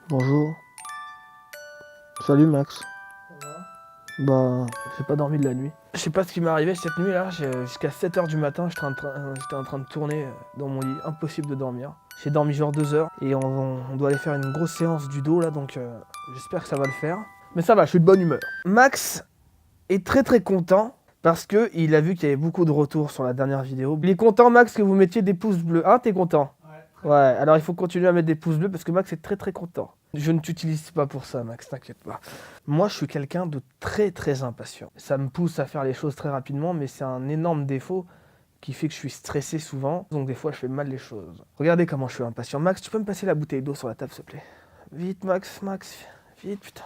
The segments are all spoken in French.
Bonjour. Salut Max. Ça va? Bah, j'ai pas dormi de la nuit. Je sais pas ce qui m'est arrivé cette nuit là, jusqu'à 7h du matin, j'étais en train de tourner dans mon lit, impossible de dormir. J'ai dormi genre 2 heures et on doit aller faire une grosse séance du dos là, donc j'espère que ça va le faire. Mais ça va, je suis de bonne humeur. Max est très très content parce que il a vu qu'il y avait beaucoup de retours sur la dernière vidéo. Il est content Max que vous mettiez des pouces bleus. Hein, t'es content? Ouais. Ouais, alors il faut continuer à mettre des pouces bleus parce que Max est très très content. Je ne t'utilise pas pour ça, Max, t'inquiète pas. Moi, je suis quelqu'un de très très impatient. Ça me pousse à faire les choses très rapidement, mais c'est un énorme défaut qui fait que je suis stressé souvent, donc des fois je fais mal les choses. Regardez comment je suis impatient. Max, tu peux me passer la bouteille d'eau sur la table, s'il te plaît? Vite, Max, vite, putain.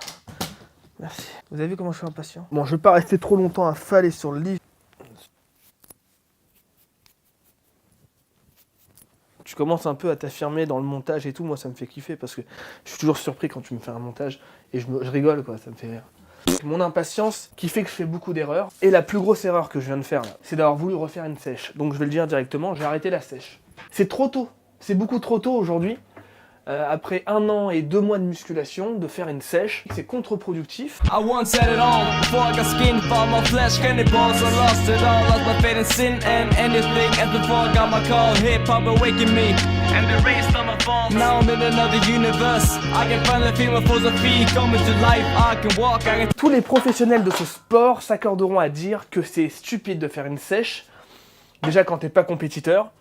Merci. Vous avez vu comment je suis impatient? Bon, je vais pas rester trop longtemps affalé sur le lit. Tu commences un peu à t'affirmer dans le montage et tout, moi ça me fait kiffer parce que je suis toujours surpris quand tu me fais un montage et je rigole quoi, ça me fait rire. Mon impatience qui fait que je fais beaucoup d'erreurs, et la plus grosse erreur que je viens de faire là, c'est d'avoir voulu refaire une sèche. Donc je vais le dire directement, j'ai arrêté la sèche. C'est trop tôt, c'est beaucoup trop tôt aujourd'hui. Après 1 an et 2 mois de musculation, de faire une sèche, c'est contre-productif. I once had it all before I got skin for my flesh cannibals. I lost it all, lost my faith in sin and anything. As before I got my call, hip hop awakened me and erased all my faults. Now I'm in another universe. I can finally feel my philosophy coming to life. I can walk, I can. Tous les professionnels de ce sport s'accorderont à dire que c'est stupide de faire une sèche. Déjà quand t'es pas compétiteur,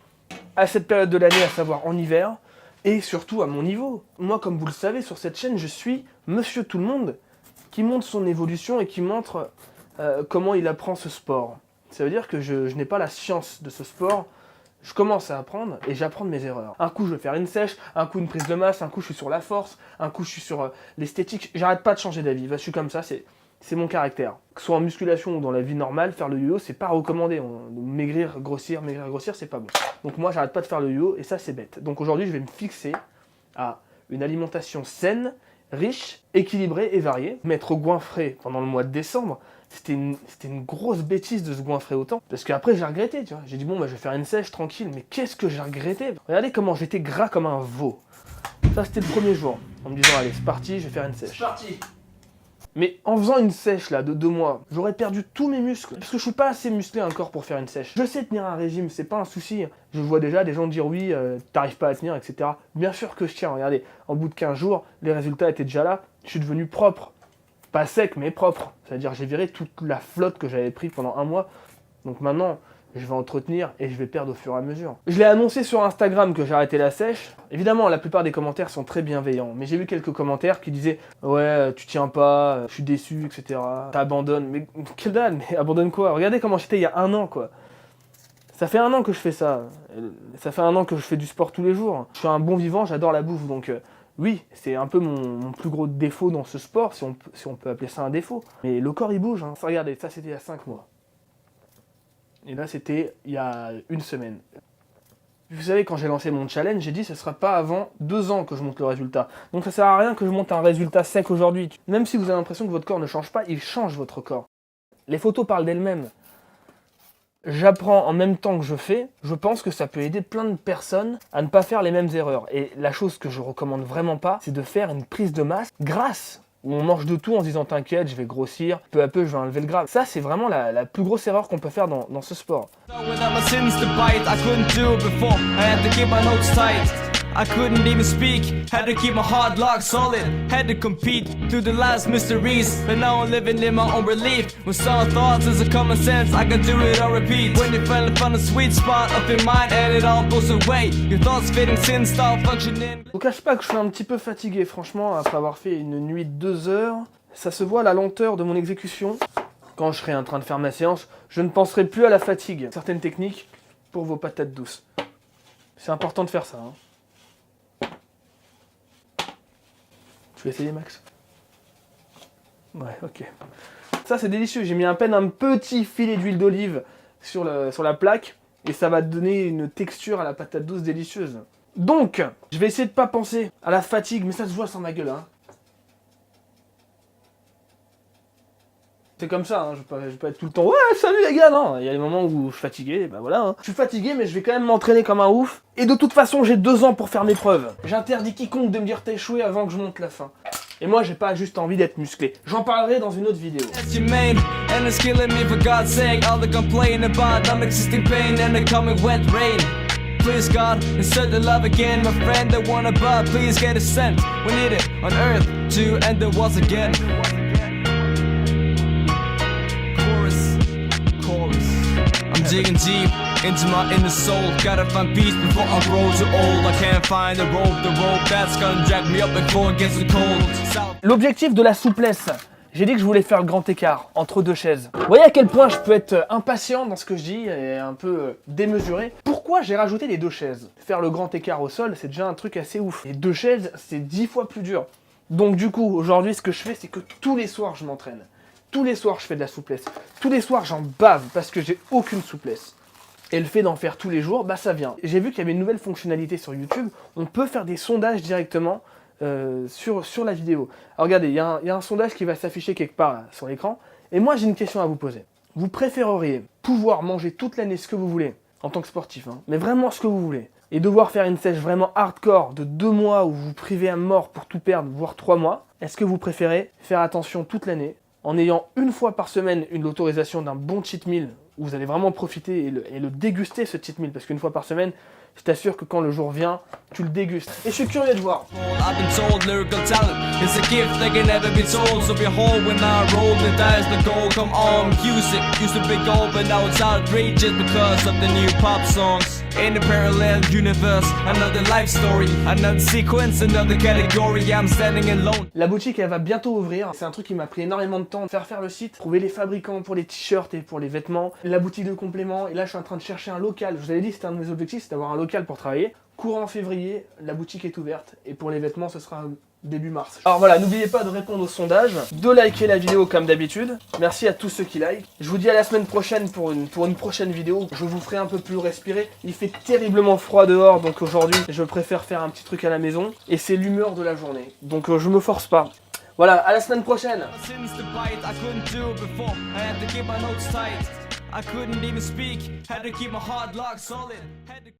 à cette période de l'année, à savoir en hiver, et surtout à mon niveau. Moi, comme vous le savez, sur cette chaîne, je suis Monsieur Tout le Monde, qui montre son évolution et qui montre comment il apprend ce sport. Ça veut dire que je n'ai pas la science de ce sport. Je commence à apprendre et j'apprends de mes erreurs. Un coup, je vais faire une sèche, un coup, une prise de masse, un coup, je suis sur la force, un coup, je suis sur l'esthétique. J'arrête pas de changer d'avis. Je suis comme ça, c'est mon caractère. Que ce soit en musculation ou dans la vie normale, faire le yo-yo, c'est pas recommandé. Maigrir, grossir, c'est pas bon. Donc moi, j'arrête pas de faire le yo-yo et ça, c'est bête. Donc aujourd'hui, je vais me fixer à une alimentation saine, riche, équilibrée et variée. Mettre goinfré pendant le mois de décembre, c'était une grosse bêtise de se goinfrer autant. Parce qu'après, j'ai regretté, tu vois. J'ai dit, bon, bah, je vais faire une sèche tranquille, mais qu'est-ce que j'ai regretté? Regardez comment j'étais gras comme un veau. Ça, c'était le premier jour. En me disant, allez, c'est parti, je vais faire une sèche. C'est parti. Mais en faisant une sèche là de 2 mois, j'aurais perdu tous mes muscles. Parce que je suis pas assez musclé encore pour faire une sèche. Je sais tenir un régime, c'est pas un souci. Je vois déjà des gens dire oui, t'arrives pas à tenir, etc. Bien sûr que je tiens, regardez. En bout de 15 jours, les résultats étaient déjà là. Je suis devenu propre. Pas sec, mais propre. C'est-à-dire j'ai viré toute la flotte que j'avais pris pendant 1 mois. Donc maintenant, je vais entretenir et je vais perdre au fur et à mesure. Je l'ai annoncé sur Instagram que j'ai arrêté la sèche. Évidemment, la plupart des commentaires sont très bienveillants, mais j'ai vu quelques commentaires qui disaient « Ouais, tu tiens pas, je suis déçu, etc. T'abandonnes. » Mais quelle dalle, mais abandonne quoi? Regardez comment j'étais il y a 1 an, quoi. Ça fait 1 an que je fais ça. Ça fait 1 an que je fais du sport tous les jours. Je suis un bon vivant, j'adore la bouffe, donc oui, c'est un peu mon plus gros défaut dans ce sport, si on peut appeler ça un défaut. Mais le corps, il bouge. Hein. Regardez, ça c'était il y a 5 mois. Et là, c'était il y a 1 semaine. Vous savez, quand j'ai lancé mon challenge, j'ai dit que ce ne sera pas avant 2 ans que je monte le résultat. Donc ça sert à rien que je monte un résultat sec aujourd'hui. Même si vous avez l'impression que votre corps ne change pas, il change votre corps. Les photos parlent d'elles-mêmes. J'apprends en même temps que je fais. Je pense que ça peut aider plein de personnes à ne pas faire les mêmes erreurs. Et la chose que je recommande vraiment pas, c'est de faire une prise de masse grasse. Où on mange de tout en se disant t'inquiète, je vais grossir, peu à peu je vais enlever le gras. Ça c'est vraiment la plus grosse erreur qu'on peut faire dans ce sport. Without my sins to bite, I couldn't do it before. I had to keep my notes tight. I couldn't even speak. Had to keep my heart locked solid. Had to compete through the last mysteries. But now I'm living in my own relief. With some thoughts as a common sense, I can do it or repeat. When you finally find a sweet spot up in mind and it all goes away. Your thoughts fading, sin start functioning. Je vous cache pas que je suis un petit peu fatigué, franchement, après avoir fait une nuit de 2 heures. Ça se voit la lenteur de mon exécution. Quand je serai en train de faire ma séance, je ne penserai plus à la fatigue. Certaines techniques pour vos patates douces. C'est important de faire ça. Hein. Tu veux essayer, Max? Ouais, ok. Ça, c'est délicieux. J'ai mis à peine un petit filet d'huile d'olive sur la plaque. Et ça va donner une texture à la patate douce délicieuse. Donc, je vais essayer de pas penser à la fatigue, mais ça se voit sans ma gueule. Hein. C'est comme ça, hein, je vais pas être tout le temps « Ouais, salut les gars !» Non, il y a des moments où je suis fatigué, et bah voilà. Hein. Je suis fatigué, mais je vais quand même m'entraîner comme un ouf. Et de toute façon, j'ai 2 ans pour faire mes preuves. J'interdis quiconque de me dire « T'as échoué » avant que je monte la fin. Et moi, j'ai pas juste envie d'être musclé. J'en parlerai dans une autre vidéo. Please God, insert the love again. My friend that wanna buy, please get it sent. We need it on earth to end the wars again. Chorus. I'm digging deep into my inner soul. Gotta find peace before I grow too old. I can't find the rope that's gonna drag me up before it gets too cold. L'objectif de la souplesse. J'ai dit que je voulais faire le grand écart entre 2 chaises. Vous voyez à quel point je peux être impatient dans ce que je dis et un peu démesuré. Pourquoi j'ai rajouté les 2 chaises? Faire le grand écart au sol, c'est déjà un truc assez ouf. Et 2 chaises, c'est 10 fois plus dur. Donc du coup, aujourd'hui, ce que je fais, c'est que tous les soirs, je m'entraîne. Tous les soirs, je fais de la souplesse. Tous les soirs, j'en bave parce que j'ai aucune souplesse. Et le fait d'en faire tous les jours, bah ça vient. J'ai vu qu'il y avait une nouvelle fonctionnalité sur YouTube. On peut faire des sondages directement sur la vidéo. Alors regardez, il y a un sondage qui va s'afficher quelque part là, sur l'écran. Et moi, j'ai une question à vous poser. Vous préféreriez pouvoir manger toute l'année ce que vous voulez, en tant que sportif, hein, mais vraiment ce que vous voulez, et devoir faire une sèche vraiment hardcore de 2 mois où vous vous privez à mort pour tout perdre, voire 3 mois? Est-ce que vous préférez faire attention toute l'année, en ayant une fois par semaine l'autorisation d'un bon cheat meal, où vous allez vraiment profiter et le déguster ce cheat meal, parce qu'une fois par semaine, je t'assure que quand le jour vient, tu le dégustes. Et je suis curieux de voir. I've been told lyrical talent is a gift that can never be told. So behold, when I roll the dice, the gold come on. Music used to be gold, but now it's outrageous because of the new pop songs. In a parallel universe, another life story, another sequence, another category. I'm standing alone. La boutique, elle va bientôt ouvrir. C'est un truc qui m'a pris énormément de temps de faire le site, trouver les fabricants pour les t-shirts et pour les vêtements, la boutique de compléments. Et là, je suis en train de chercher un local. Je vous avais dit, c'était un de mes objectifs, c'est d'avoir un local pour travailler. Courant février, la boutique est ouverte. Et pour les vêtements, ce sera début mars. Alors voilà, n'oubliez pas de répondre au sondage, de liker la vidéo comme d'habitude. Merci à tous ceux qui like. Je vous dis à la semaine prochaine pour une prochaine vidéo. Je vous ferai un peu plus respirer. Il fait terriblement froid dehors, donc aujourd'hui, je préfère faire un petit truc à la maison. Et c'est l'humeur de la journée. Donc je me force pas. Voilà, à la semaine prochaine. I couldn't even speak, had to keep my heart locked solid.